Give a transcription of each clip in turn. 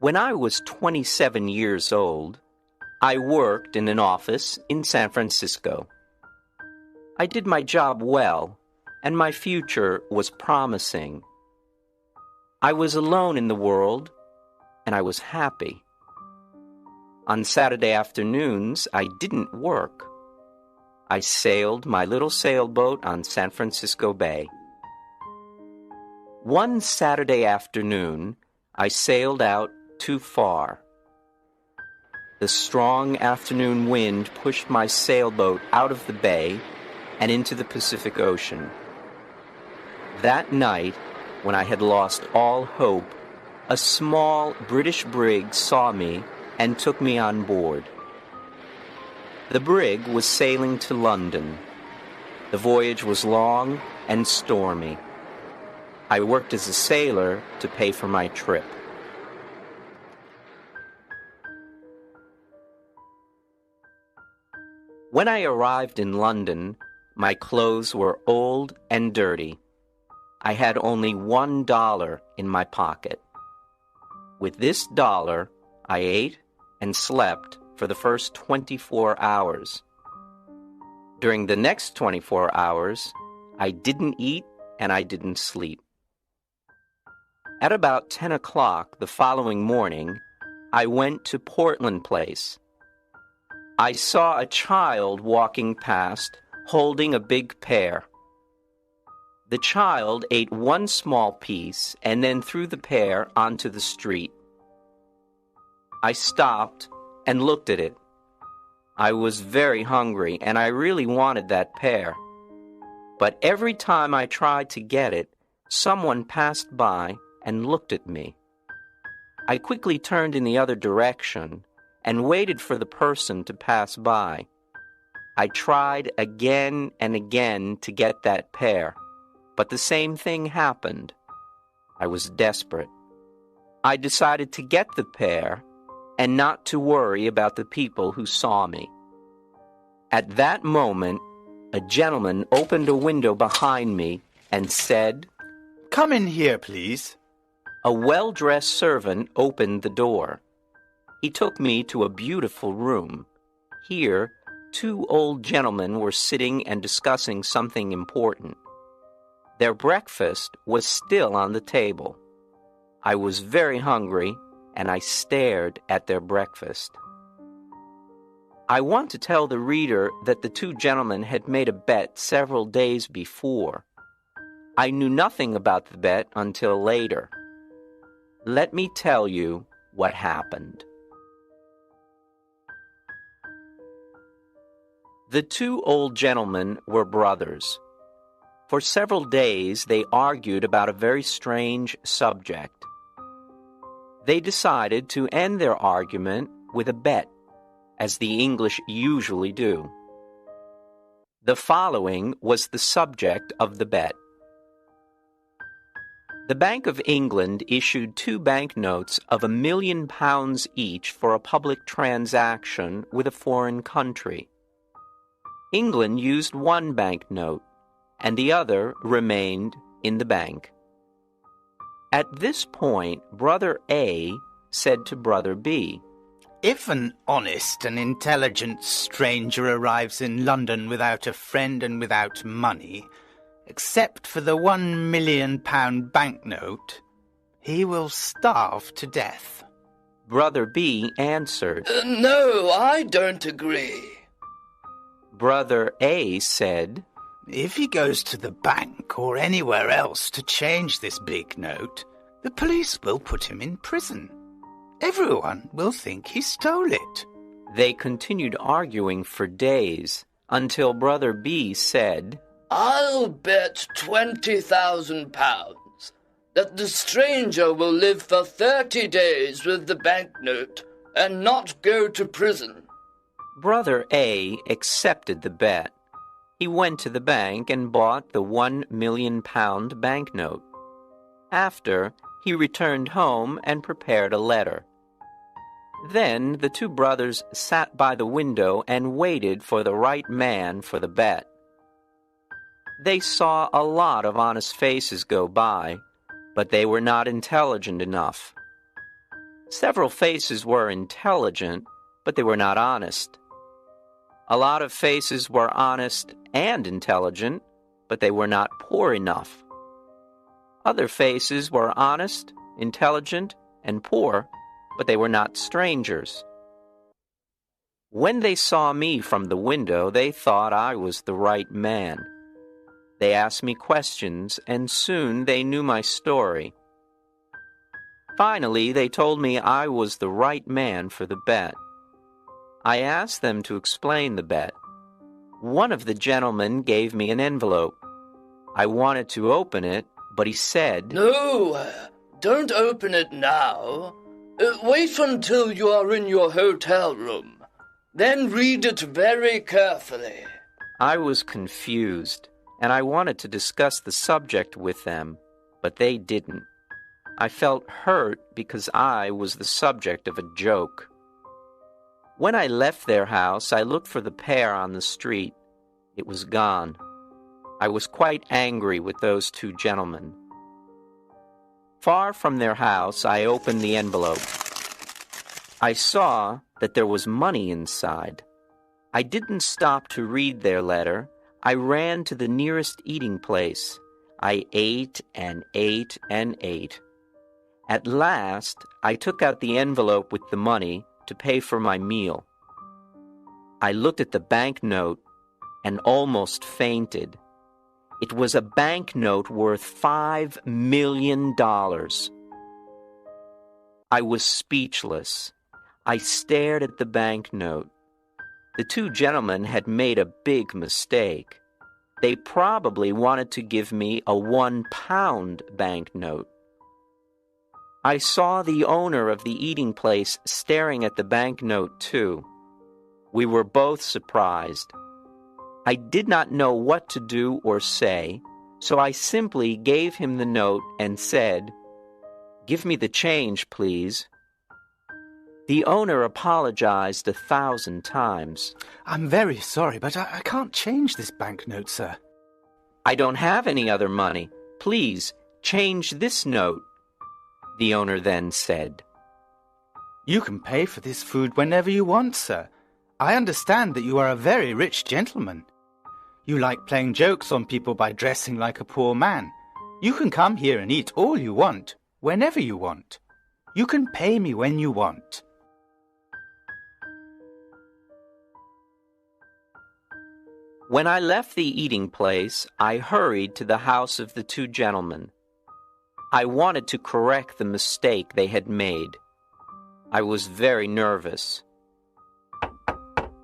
When I was 27 years old, I worked in an office in San Francisco. I did my job well, and my future was promising. I was alone in the world, and I was happy. On Saturday afternoons, I didn't work. I sailed my little sailboat on San Francisco Bay. One Saturday afternoon, I sailed out too far. The strong afternoon wind pushed my sailboat out of the bay and into the Pacific Ocean. That night, when I had lost all hope, a small British brig saw me and took me on board. The brig was sailing to London. The voyage was long and stormy. I worked as a sailor to pay for my trip. When I arrived in London, my clothes were old and dirty. I had only $1 in my pocket. With this dollar, I ate and slept for the first 24 hours. During the next 24 hours, I didn't eat and I didn't sleep. At about 10 o'clock the following morning, I went to Portland Place. I saw a child walking past, holding a big pear. The child ate one small piece and then threw the pear onto the street. I stopped and looked at it. I was very hungry and I really wanted that pear. But every time I tried to get it, someone passed by and looked at me. I quickly turned in the other direction and waited for the person to pass by. I tried again and again to get that pear, but the same thing happened. I was desperate. I decided to get the pear and not to worry about the people who saw me. At that moment, a gentleman opened a window behind me and said, "Come in here, please." A well-dressed servant opened the door. He took me to a beautiful room. Here, two old gentlemen were sitting and discussing something important. Their breakfast was still on the table. I was very hungry, and I stared at their breakfast. I want to tell the reader that the two gentlemen had made a bet several days before. I knew nothing about the bet until later. Let me tell you what happened. The two old gentlemen were brothers. For several days they argued about a very strange subject. They decided to end their argument with a bet, as the English usually do. The following was the subject of the bet. The Bank of England issued 2 banknotes of £1 million each for a public transaction with a foreign country. England used 1 banknote, and the other remained in the bank. At this point, Brother A said to Brother B, "If an honest and intelligent stranger arrives in London without a friend and without money, except for the £1 million banknote, he will starve to death." Brother B answered, No, I don't agree. Brother A said, "If he goes to the bank or anywhere else to change this big note, the police will put him in prison. Everyone will think he stole it." They continued arguing for days until Brother B said, I'll bet £20,000 that the stranger will live for 30 days with the banknote and not go to prison. Brother A accepted the bet. He went to the bank and bought the £1 million banknote. After, he returned home and prepared a letter. Then the two brothers sat by the window and waited for the right man for the bet. They saw a lot of honest faces go by, but they were not intelligent enough. Several faces were intelligent, but they were not honest. A lot of faces were honest and intelligent, but they were not poor enough. Other faces were honest, intelligent, and poor, but they were not strangers. When they saw me from the window, they thought I was the right man. They asked me questions, and soon they knew my story. Finally, they told me I was the right man for the bet. I asked them to explain the bet. One of the gentlemen gave me an envelope. I wanted to open it, but he said, "No, don't open it now. Wait until you are in your hotel room. Then read it very carefully." I was confused, and I wanted to discuss the subject with them, but they didn't. I felt hurt because I was the subject of a joke. When I left their house, I looked for the pair on the street. It was gone. I was quite angry with those two gentlemen. Far from their house, I opened the envelope. I saw that there was money inside. I didn't stop to read their letter. I ran to the nearest eating place. I ate and ate and ate. At last, I took out the envelope with the money to pay for my meal. I looked at the banknote and almost fainted. It was a banknote worth $5 million. I was speechless. I stared at the banknote. The two gentlemen had made a big mistake. They probably wanted to give me a 1-pound banknote. I saw the owner of the eating place staring at the banknote too. We were both surprised. I did not know what to do or say, so I simply gave him the note and said, "Give me the change, please." The owner apologized 1,000 times. "I'm very sorry, but I can't change this banknote, sir." "I don't have any other money. Please, change this note," the owner then said. "You can pay for this food whenever you want, sir. I understand that you are a very rich gentleman. You like playing jokes on people by dressing like a poor man. You can come here and eat all you want, whenever you want. You can pay me when you want." When I left the eating place, I hurried to the house of the two gentlemen. I wanted to correct the mistake they had made. I was very nervous.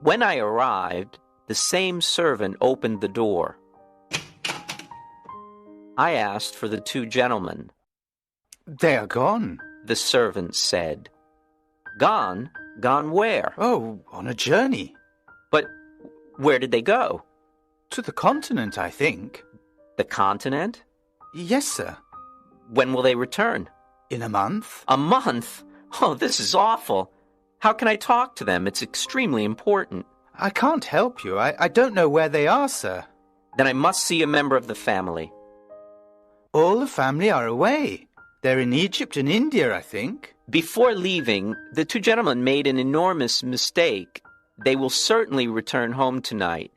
When I arrived, the same servant opened the door. I asked for the two gentlemen. "They are gone." The servant said. "Gone? Gone where?" "Oh, on a journey." "But where did they go?" "To the continent, I think." "The continent?" "Yes, sir." "When will they return?" "In a month." "A month? Oh, this is awful. How can I talk to them? It's extremely important." "I can't help you. I don't know where they are, sir." "Then I must see a member of the family." "All the family are away. They're in Egypt and India, I think." Before leaving, the two gentlemen made an enormous mistake. They will certainly return home tonight.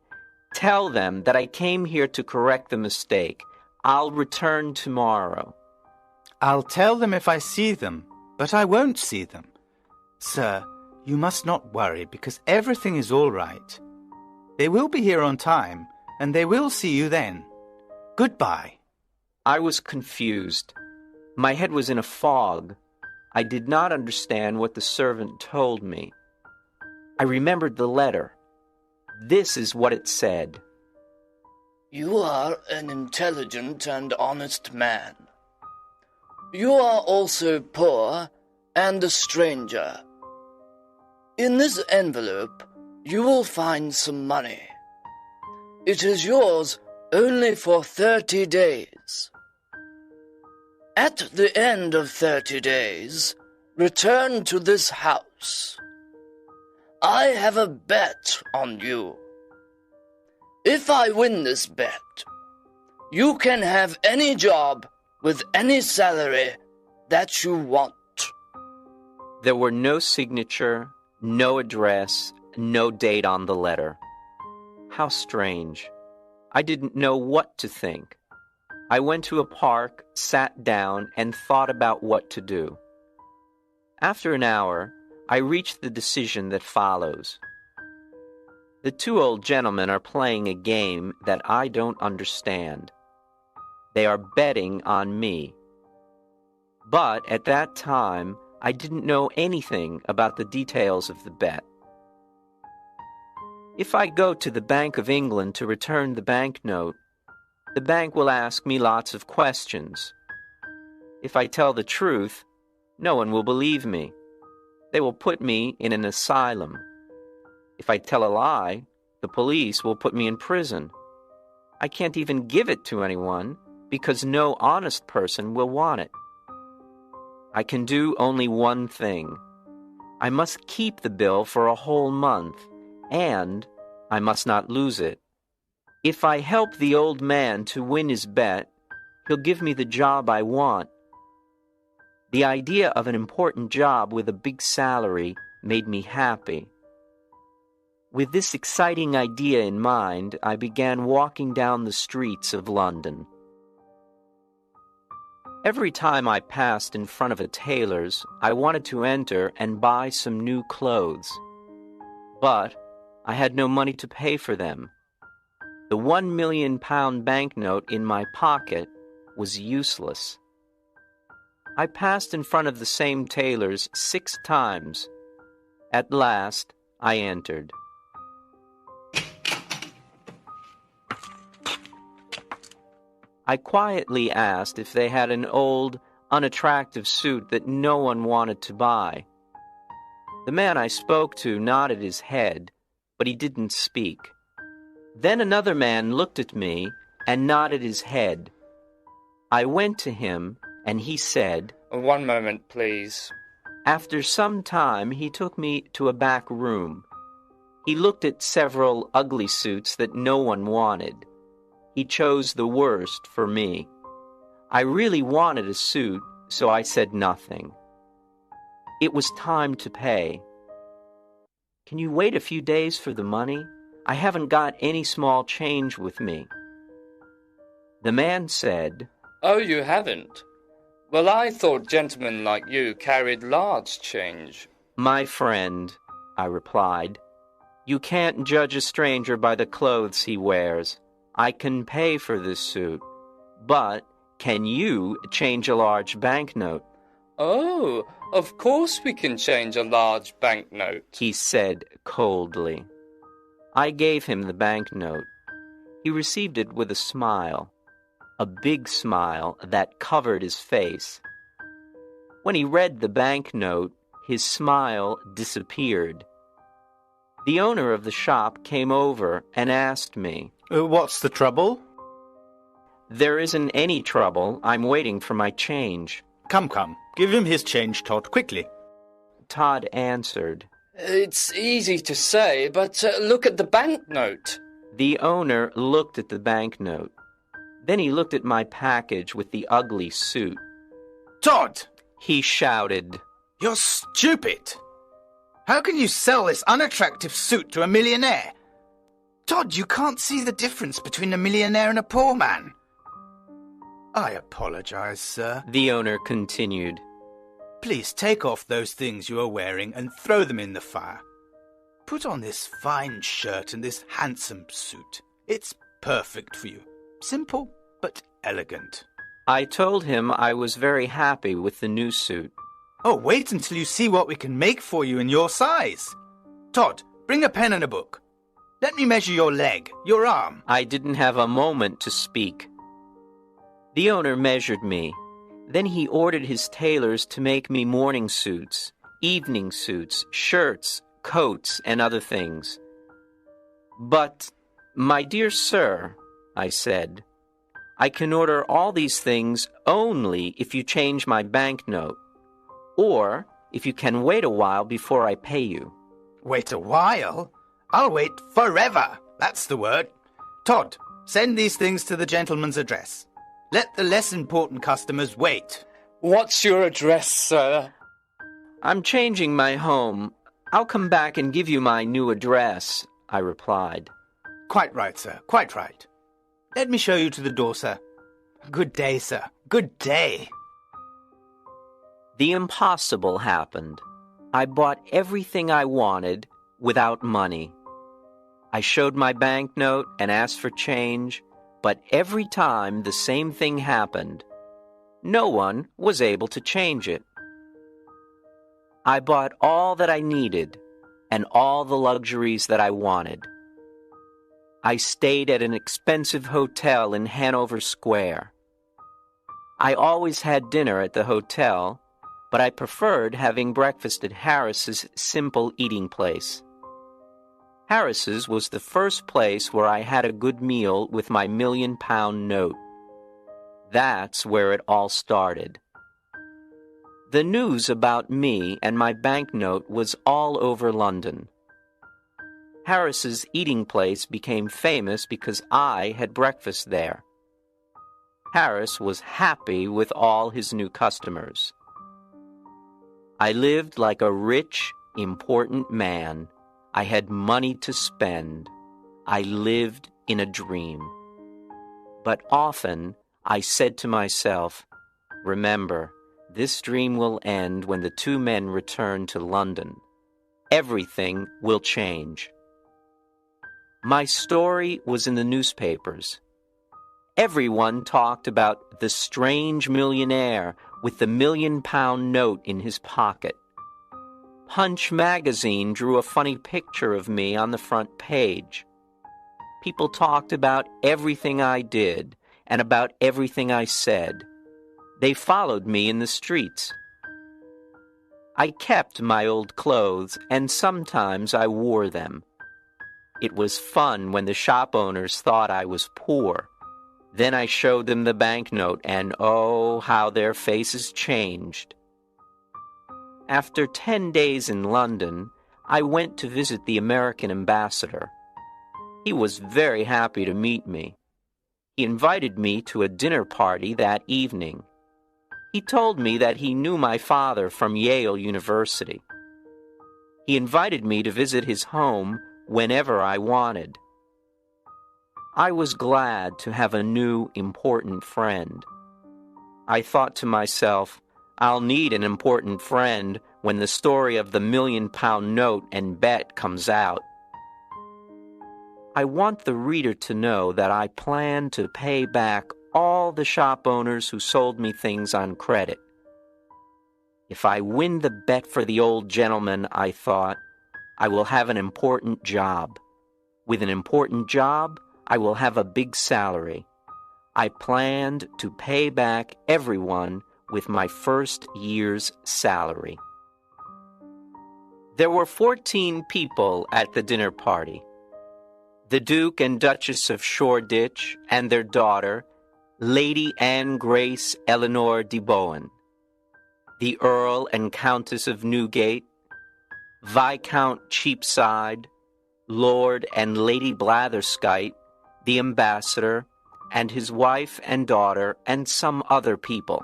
Tell them that I came here to correct the mistake. I'll return tomorrow." "I'll tell them if I see them, but I won't see them. Sir, you must not worry, because everything is all right. They will be here on time, and they will see you then. Goodbye." I was confused. My head was in a fog. I did not understand what the servant told me. I remembered the letter. This is what it said. "You are an intelligent and honest man. You are also poor and a stranger. In this envelope, you will find some money. It is yours only for 30 days. At the end of 30 days, return to this house. I have a bet on you. If I win this bet, you can have any job with any salary that you want." There were no signature, no address, no date on the letter. How strange. I didn't know what to think. I went to a park, sat down, and thought about what to do. After an hour, I reached the decision that follows. The two old gentlemen are playing a game that I don't understand. They are betting on me. But at that time, I didn't know anything about the details of the bet. If I go to the Bank of England to return the banknote, the bank will ask me lots of questions. If I tell the truth, no one will believe me. They will put me in an asylum. If I tell a lie, the police will put me in prison. I can't even give it to anyone because no honest person will want it. I can do only one thing. I must keep the bill for a whole month, and I must not lose it. If I help the old man to win his bet, he'll give me the job I want. The idea of an important job with a big salary made me happy. With this exciting idea in mind, I began walking down the streets of London. Every time I passed in front of a tailor's, I wanted to enter and buy some new clothes. But I had no money to pay for them. The £1 million banknote in my pocket was useless. I passed in front of the same tailor's 6 times. At last, I entered. I quietly asked if they had an old, unattractive suit that no one wanted to buy. The man I spoke to nodded his head, but he didn't speak. Then another man looked at me and nodded his head. I went to him, and he said, "One moment, please." After some time, he took me to a back room. He looked at several ugly suits that no one wanted. He chose the worst for me. I really wanted a suit, so I said nothing. It was time to pay. "Can you wait a few days for the money? I haven't got any small change with me." The man said, "Oh, you haven't? Well, I thought gentlemen like you carried large change." "My friend," I replied, "you can't judge a stranger by the clothes he wears. I can pay for this suit, but can you change a large banknote?" "Oh, of course we can change a large banknote," he said coldly. I gave him the banknote. He received it with a smile, a big smile that covered his face. When he read the banknote, his smile disappeared. The owner of the shop came over and asked me, What's the trouble? "There isn't any trouble. I'm waiting for my change." Come, give him his change, Todd, quickly. Todd answered. "It's easy to say, but look at the banknote." The owner looked at the banknote. Then he looked at my package with the ugly suit. Todd! He shouted. You're stupid! How can you sell this unattractive suit to a millionaire? Todd, you can't see the difference between a millionaire and a poor man. I apologize, sir. The owner continued. Please take off those things you are wearing and throw them in the fire. Put on this fine shirt and this handsome suit. It's perfect for you. Simple, but elegant. I told him I was very happy with the new suit. Oh, wait until you see what we can make for you in your size. Todd, bring a pen and a book. Let me measure your leg, your arm. I didn't have a moment to speak. The owner measured me. Then he ordered his tailors to make me morning suits, evening suits, shirts, coats, and other things. "But, my dear sir," I said, "I can order all these things only if you change my banknote, or if you can wait a while before I pay you." Wait a while? I'll wait forever. That's the word. Todd, send these things to the gentleman's address. Let the less important customers wait. "What's your address, sir?" I'm changing my home. I'll come back and give you my new address, I replied. Quite right, sir, quite right. Let me show you to the door, sir. Good day, sir. Good day. The impossible happened. I bought everything I wanted without money. I showed my banknote and asked for change, but every time the same thing happened. No one was able to change it. I bought all that I needed and all the luxuries that I wanted. I stayed at an expensive hotel in Hanover Square. I always had dinner at the hotel, but I preferred having breakfast at Harris's simple eating place. Harris's was the first place where I had a good meal with my £1,000,000 note. That's where it all started. The news about me and my banknote was all over London. Harris's eating place became famous because I had breakfast there. Harris was happy with all his new customers. I lived like a rich, important man. I had money to spend. I lived in a dream. But often I said to myself, remember, this dream will end when the two men return to London. Everything will change. My story was in the newspapers. Everyone talked about the strange millionaire with the £1,000,000 note in his pocket. Punch magazine drew a funny picture of me on the front page. People talked about everything I did and about everything I said. They followed me in the streets. I kept my old clothes, and sometimes I wore them. It was fun when the shop owners thought I was poor. Then I showed them the banknote, and oh, how their faces changed. After 10 days in London, I went to visit the American ambassador. He was very happy to meet me. He invited me to a dinner party that evening. He told me that he knew my father from Yale University. He invited me to visit his home whenever I wanted. I was glad to have a new, important friend. I thought to myself, I'll need an important friend when the story of the £1,000,000 note and bet comes out. I want the reader to know that I plan to pay back all the shop owners who sold me things on credit. If I win the bet for the old gentleman, I thought, I will have an important job. With an important job, I will have a big salary. I planned to pay back everyone with my first year's salary. There were 14 people at the dinner party. The Duke and Duchess of Shoreditch and their daughter, Lady Anne Grace Eleanor de Bowen, the Earl and Countess of Newgate, Viscount Cheapside, Lord and Lady Blatherskite, the ambassador, and his wife and daughter, and some other people.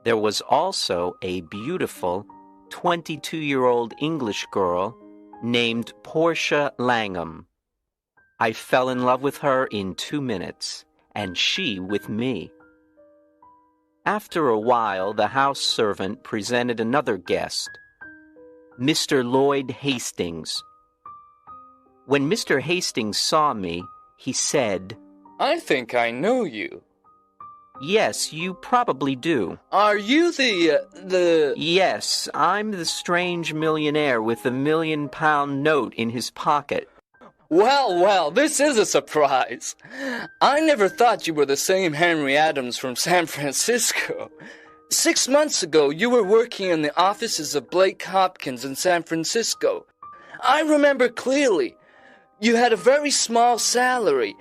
There was also a beautiful 22-year-old English girl named Portia Langham. I fell in love with her in 2 minutes, and she with me. After a while, the house servant presented another guest, Mr. Lloyd Hastings. When Mr. Hastings saw me, he said, I think I know you. Yes, you probably do. Are you the... Yes, I'm the strange millionaire with the £1,000,000 note in his pocket. Well, this is a surprise. I never thought you were the same Henry Adams from San Francisco. 6 months ago, you were working in the offices of Blake Hopkins in San Francisco. I remember clearly. You had a very small salary,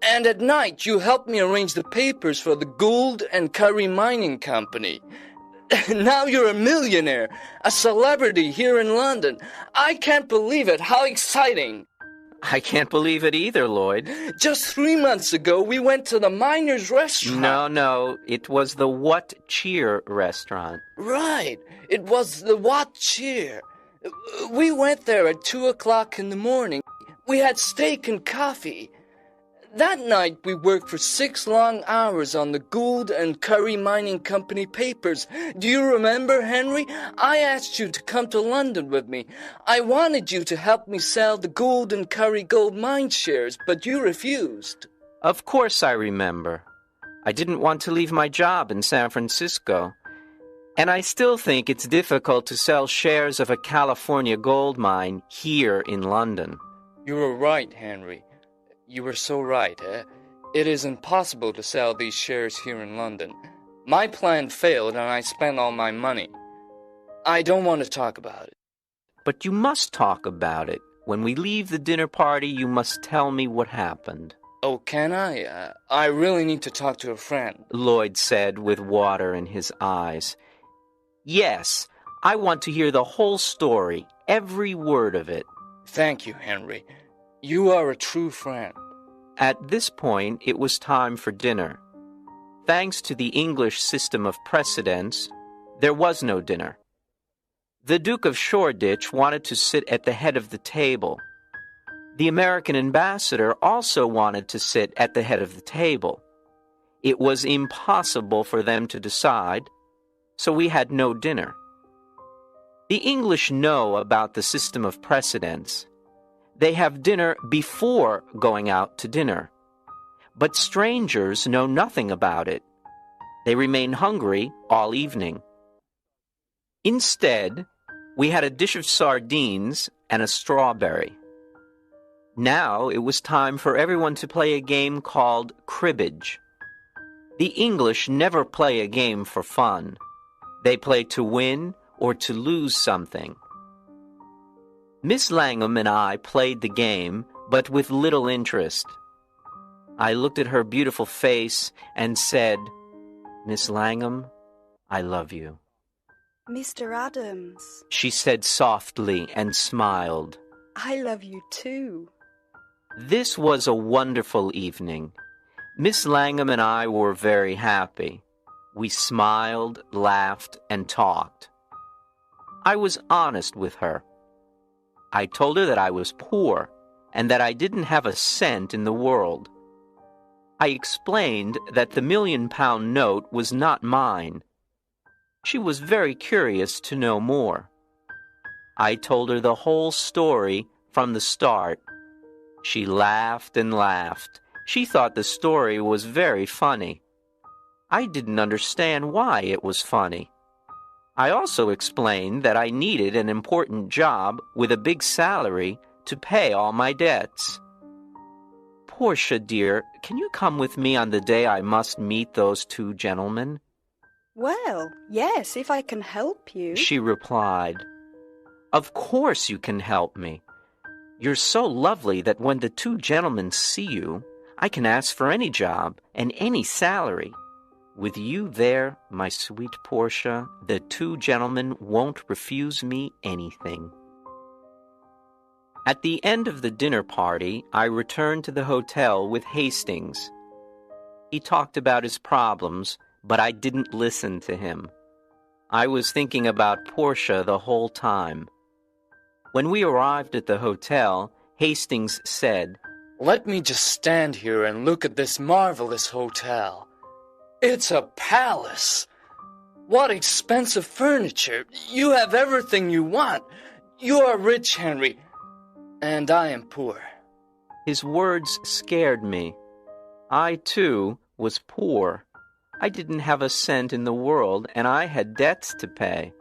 and at night you helped me arrange the papers for the Gould and Curry Mining Company. Now you're a millionaire, a celebrity here in London. I can't believe it. How exciting! I can't believe it either, Lloyd. Just 3 months ago, we went to the Miners Restaurant. No, it was the What Cheer restaurant. Right, it was the What Cheer. We went there at 2 o'clock in the morning. We had steak and coffee. That night, we worked for 6 long hours on the Gould and Curry Mining Company papers. Do you remember, Henry? I asked you to come to London with me. I wanted you to help me sell the Gould and Curry gold mine shares, but you refused. Of course I remember. I didn't want to leave my job in San Francisco. And I still think it's difficult to sell shares of a California gold mine here in London. You were right, Henry. You were so right. It is impossible to sell these shares here in London. My plan failed and I spent all my money. I don't want to talk about it. But you must talk about it. When we leave the dinner party, you must tell me what happened. Oh, can I? I really need to talk to a friend. Lloyd said with water in his eyes. Yes, I want to hear the whole story, every word of it. Thank you, Henry. You are a true friend. At this point, it was time for dinner. Thanks to the English system of precedence, there was no dinner. The Duke of Shoreditch wanted to sit at the head of the table. The American ambassador also wanted to sit at the head of the table. It was impossible for them to decide, so we had no dinner. The English know about the system of precedence. They have dinner before going out to dinner. But strangers know nothing about it. They remain hungry all evening. Instead, we had a dish of sardines and a strawberry. Now it was time for everyone to play a game called cribbage. The English never play a game for fun. They play to win or to lose something. Miss Langham and I played the game, but with little interest. I looked at her beautiful face and said, "Miss Langham, I love you." Mr. Adams, she said softly and smiled. I love you too. This was a wonderful evening. Miss Langham and I were very happy. We smiled, laughed, and talked. I was honest with her. I told her that I was poor and that I didn't have a cent in the world. I explained that the £1,000,000 note was not mine. She was very curious to know more. I told her the whole story from the start. She laughed and laughed. She thought the story was very funny. I didn't understand why it was funny. I also explained that I needed an important job with a big salary to pay all my debts. "Portia, dear, can you come with me on the day I must meet those 2 gentlemen?" Well, yes, if I can help you. She replied. "Of course you can help me. You're so lovely that when the 2 gentlemen see you, I can ask for any job and any salary. With you there, my sweet Portia, the 2 gentlemen won't refuse me anything." At the end of the dinner party, I returned to the hotel with Hastings. He talked about his problems, but I didn't listen to him. I was thinking about Portia the whole time. When we arrived at the hotel, Hastings said, "Let me just stand here and look at this marvelous hotel. It's a palace. What expensive furniture. You have everything you want. You are rich, Henry, and I am poor." His words scared me. I, too, was poor. I didn't have a cent in the world, and I had debts to pay.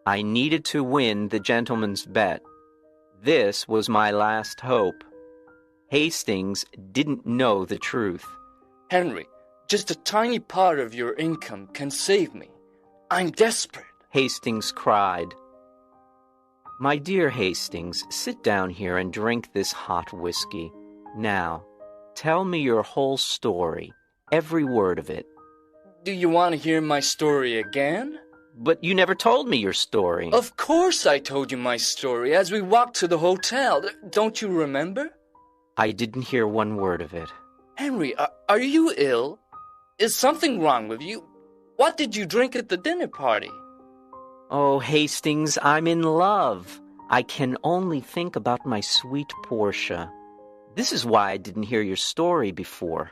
I needed to win the gentleman's bet. This was my last hope. Hastings didn't know the truth. "Henry, just a tiny part of your income can save me. I'm desperate," Hastings cried. "My dear Hastings, sit down here and drink this hot whiskey. Now, tell me your whole story, every word of it." "Do you want to hear my story again?" "But you never told me your story." "Of course I told you my story as we walked to the hotel. Don't you remember?" I didn't hear one word of it. Henry, are you ill? Is something wrong with you? What did you drink at the dinner party? Oh, Hastings, I'm in love. I can only think about my sweet Portia. This is why I didn't hear your story before.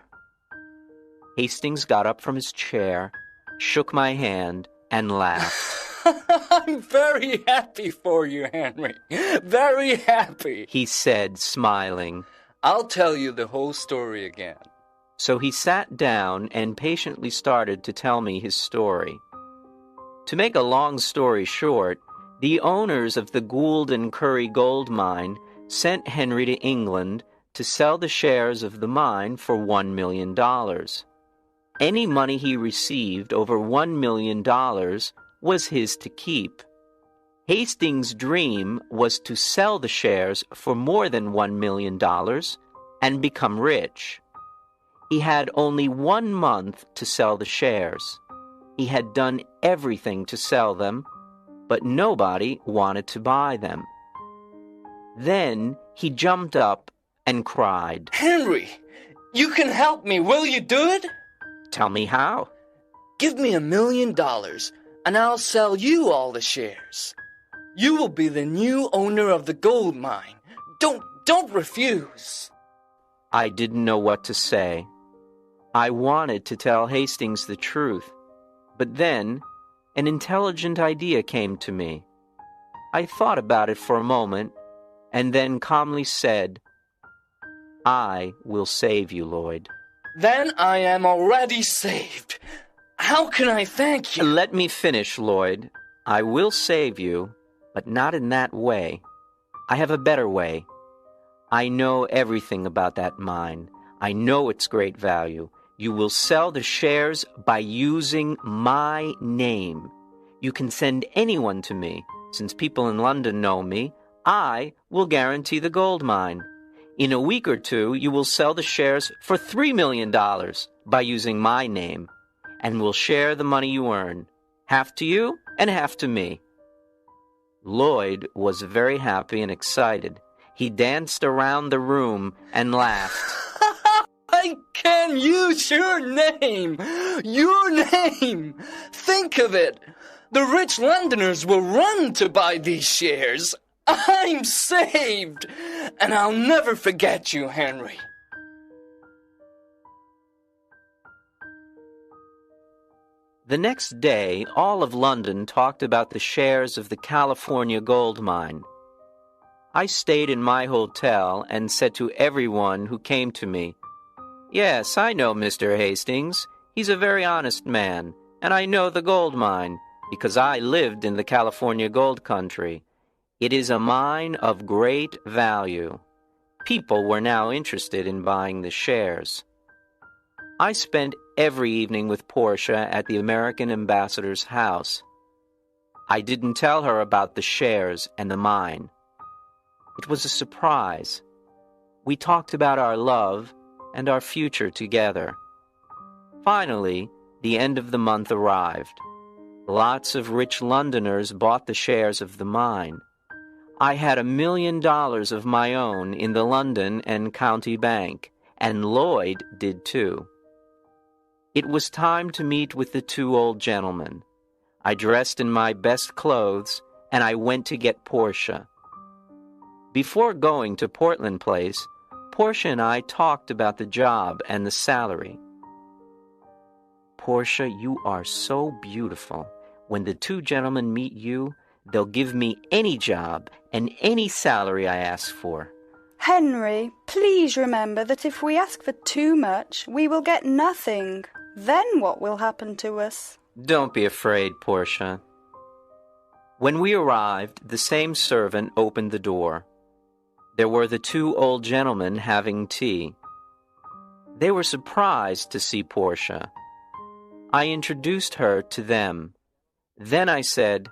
Hastings got up from his chair, shook my hand, and laughed. I'm very happy for you, Henry. Very happy, He said, smiling. I'll tell you the whole story again. So he sat down and patiently started to tell me his story. To make a long story short, the owners of the Gould and Curry gold mine sent Henry to England to sell the shares of the mine for $1 million. Any money he received over $1 million was his to keep. Hastings' dream was to sell the shares for more than $1 million and become rich. He had only 1 month to sell the shares. He had done everything to sell them, but nobody wanted to buy them. Then he jumped up and cried, Henry, you can help me. Will you do it? "Tell me how." Give me $1 million, and I'll sell you all the shares. You will be the new owner of the gold mine. Don't refuse. I didn't know what to say. I wanted to tell Hastings the truth, but then an intelligent idea came to me. I thought about it for a moment, and then calmly said, "I will save you, Lloyd." Then I am already saved. How can I thank you? Let me finish, Lloyd. I will save you, but not in that way. I have a better way. I know everything about that mine. I know its great value. You will sell the shares by using my name. You can send anyone to me. Since people in London know me, I will guarantee the gold mine. In a week or two, you will sell the shares for $3 million by using my name, and we'll share the money you earn, half to you and half to me. Lloyd was very happy and excited. He danced around the room and laughed. I can use your name! Your name! Think of it! The rich Londoners will run to buy these shares. I'm saved! And I'll never forget you, Henry. The next day, all of London talked about the shares of the California gold mine. I stayed in my hotel and said to everyone who came to me, "Yes, I know Mr. Hastings. He's a very honest man, and I know the gold mine, because I lived in the California gold country. It is a mine of great value." People were now interested in buying the shares. I spent every evening with Portia at the American ambassador's house. I didn't tell her about the shares and the mine. It was a surprise. We talked about our love and our future together. Finally, the end of the month arrived. Lots of rich Londoners bought the shares of the mine. I had $1 million of my own in the London and County Bank, and Lloyd did too. It was time to meet with the two old gentlemen. I dressed in my best clothes, and I went to get Portia. Before going to Portland Place, Portia and I talked about the job and the salary. "Portia, you are so beautiful. When the two gentlemen meet you, they'll give me any job and any salary I ask for." Henry, please remember that if we ask for too much, we will get nothing. Then what will happen to us? Don't be afraid, Portia. When we arrived, the same servant opened the door. There were the two old gentlemen having tea. They were surprised to see Portia. I introduced her to them. Then I said,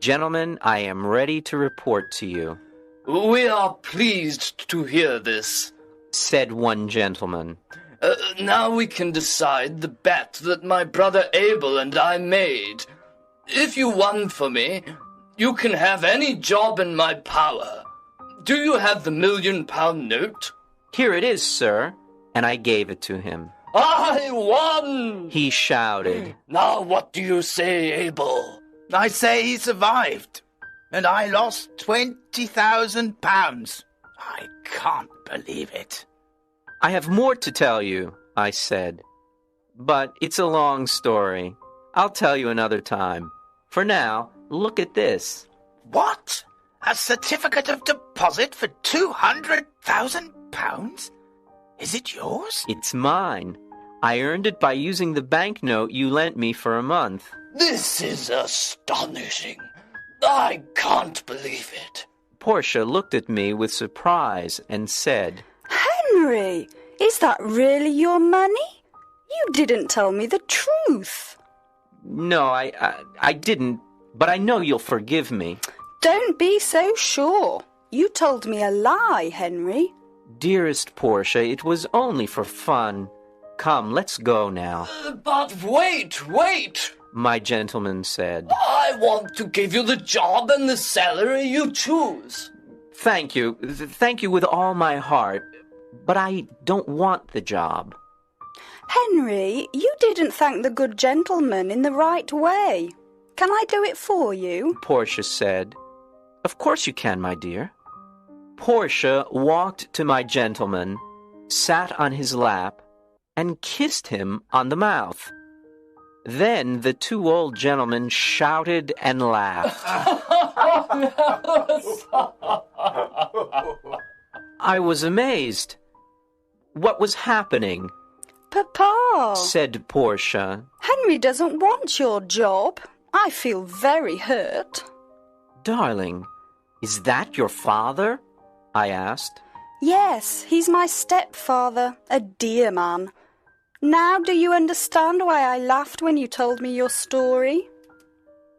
"Gentlemen, I am ready to report to you," We are pleased to hear this, said one gentleman. Now we can decide the bet that my brother Abel and I made. If you won for me, you can have any job in my power. Do you have the £1 million note? Here it is, sir, and I gave it to him. I won! He shouted. Now what do you say, Abel? I say he survived, and I lost £20,000. I can't believe it. I have more to tell you, I said. But it's a long story. I'll tell you another time. For now, look at this. What? A certificate of deposit for £200,000? Is it yours? It's mine. I earned it by using the banknote you lent me for a month. This is astonishing. I can't believe it. Portia looked at me with surprise and said, Henry, is that really your money? You didn't tell me the truth. No, I didn't, but I know you'll forgive me. Don't be so sure. You told me a lie, Henry. Dearest Portia, it was only for fun. Come, let's go now. But wait! My gentleman said. I want to give you the job and the salary you choose. Thank you. Thank you with all my heart. But I don't want the job. Henry, you didn't thank the good gentleman in the right way. Can I do it for you? Portia said. Of course you can, my dear. Portia walked to my gentleman, sat on his lap, and kissed him on the mouth. Then the two old gentlemen shouted and laughed. I was amazed. What was happening? Papa, Said Portia. Henry doesn't want your job. I feel very hurt. Darling, is that your father? I asked. Yes, he's my stepfather, a dear man. Now do you understand why I laughed when you told me your story?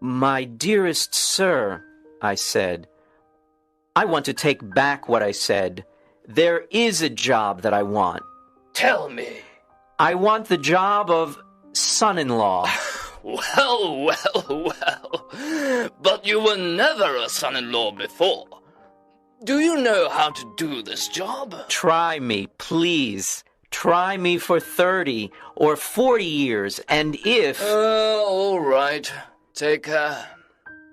My dearest sir, I said. I want to take back what I said. There is a job that I want. Tell me. I want the job of son-in-law. Well. But you were never a son-in-law before. Do you know how to do this job? Try me, please. Try me for 30 or 40 years, and if... All right. Take her.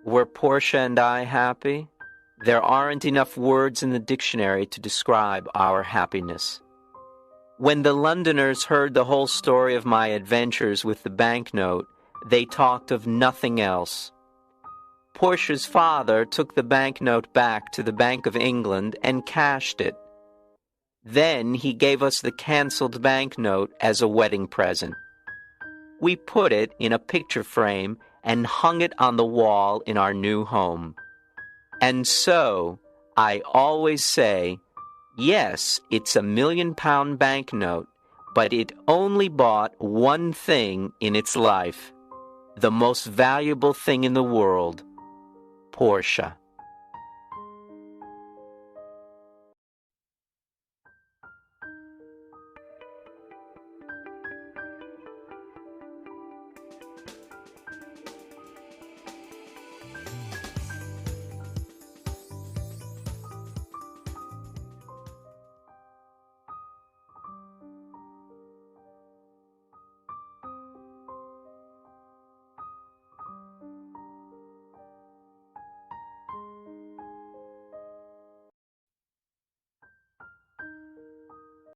Were Portia and I happy? There aren't enough words in the dictionary to describe our happiness. When the Londoners heard the whole story of my adventures with the banknote, they talked of nothing else. Portia's father took the banknote back to the Bank of England and cashed it. Then he gave us the cancelled banknote as a wedding present. We put it in a picture frame and hung it on the wall in our new home. And so, I always say, yes, it's £1 million banknote, but it only bought one thing in its life, the most valuable thing in the world, Portia.